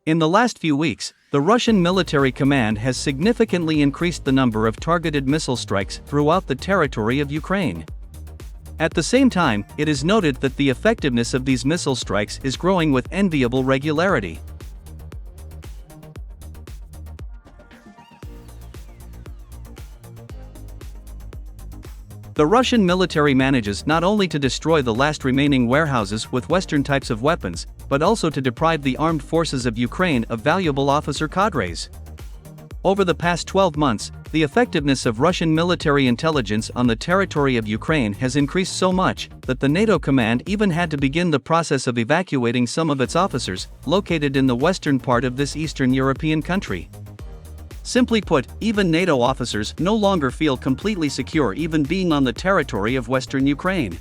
In the last few weeks, the Russian military command has significantly increased the number of targeted missile strikes throughout the territory of Ukraine. At the same time, it is noted that the effectiveness of these missile strikes is growing with enviable regularity. The Russian military manages not only to destroy the last remaining warehouses with Western types of weapons, but also to deprive the armed forces of Ukraine of valuable officer cadres. Over the past 12 months, the effectiveness of Russian military intelligence on the territory of Ukraine has increased so much that the NATO command even had to begin the process of evacuating some of its officers, located in the western part of this Eastern European country. Simply put, even NATO officers no longer feel completely secure even being on the territory of Western Ukraine.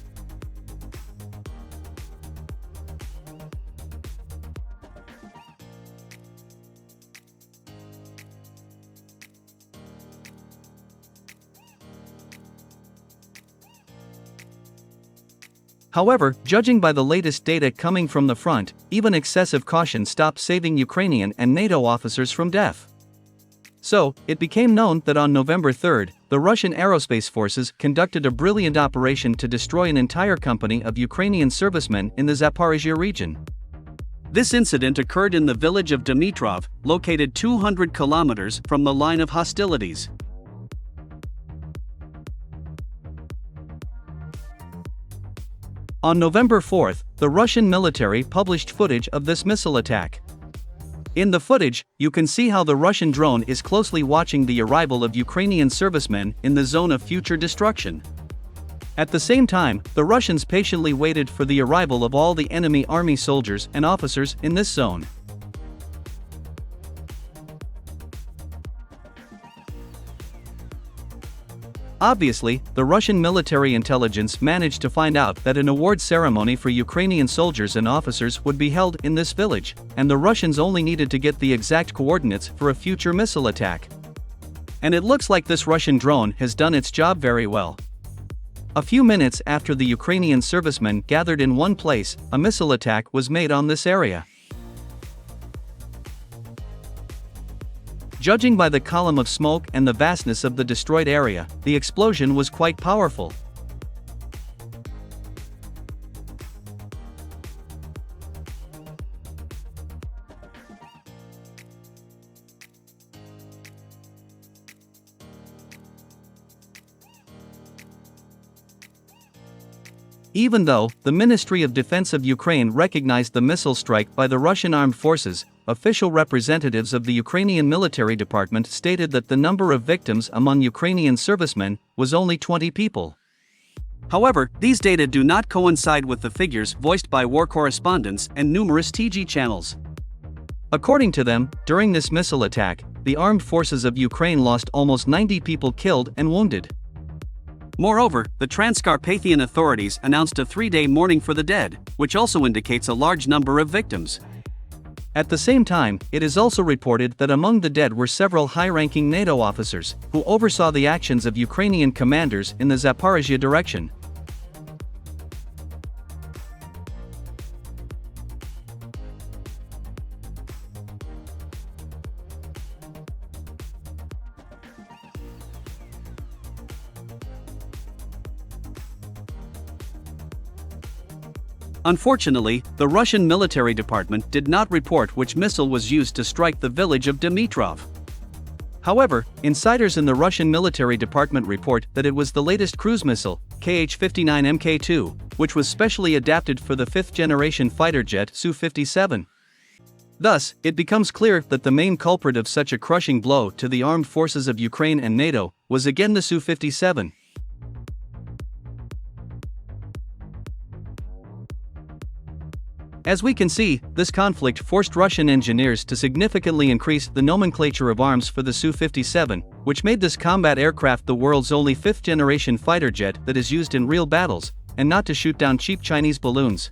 However, judging by the latest data coming from the front, even excessive caution stopped saving Ukrainian and NATO officers from death. So, it became known that on November 3, the Russian aerospace forces conducted a brilliant operation to destroy an entire company of Ukrainian servicemen in the Zaporizhia region. This incident occurred in the village of Deprive, located 200 kilometers from the line of hostilities. On November 4, the Russian military published footage of this missile attack. In the footage, you can see how the Russian drone is closely watching the arrival of Ukrainian servicemen in the zone of future destruction. At the same time, the Russians patiently waited for the arrival of all the enemy army soldiers and officers in this zone. Obviously, the Russian military intelligence managed to find out that an award ceremony for Ukrainian soldiers and officers would be held in this village, and the Russians only needed to get the exact coordinates for a future missile attack. And it looks like this Russian drone has done its job very well. A few minutes after the Ukrainian servicemen gathered in one place, a missile attack was made on this area. Judging by the column of smoke and the vastness of the destroyed area, the explosion was quite powerful. Even though the Ministry of Defense of Ukraine recognized the missile strike by the Russian armed forces, official representatives of the Ukrainian military department stated that the number of victims among Ukrainian servicemen was only 20 people. However, these data do not coincide with the figures voiced by war correspondents and numerous TV channels. According to them, during this missile attack, the armed forces of Ukraine lost almost 90 people killed and wounded. Moreover, the Transcarpathian authorities announced a 3-day mourning for the dead, which also indicates a large number of victims. At the same time, it is also reported that among the dead were several high-ranking NATO officers, who oversaw the actions of Ukrainian commanders in the Zaporizhia direction. Unfortunately, the Russian military department did not report which missile was used to strike the village of Deprive. However, insiders in the Russian military department report that it was the latest cruise missile, KH-59MK2, which was specially adapted for the 5th-generation fighter jet Su-57. Thus, it becomes clear that the main culprit of such a crushing blow to the armed forces of Ukraine and NATO was again the Su-57. As we can see, this conflict forced Russian engineers to significantly increase the nomenclature of arms for the Su-57, which made this combat aircraft the world's only 5th-generation fighter jet that is used in real battles, and not to shoot down cheap Chinese balloons.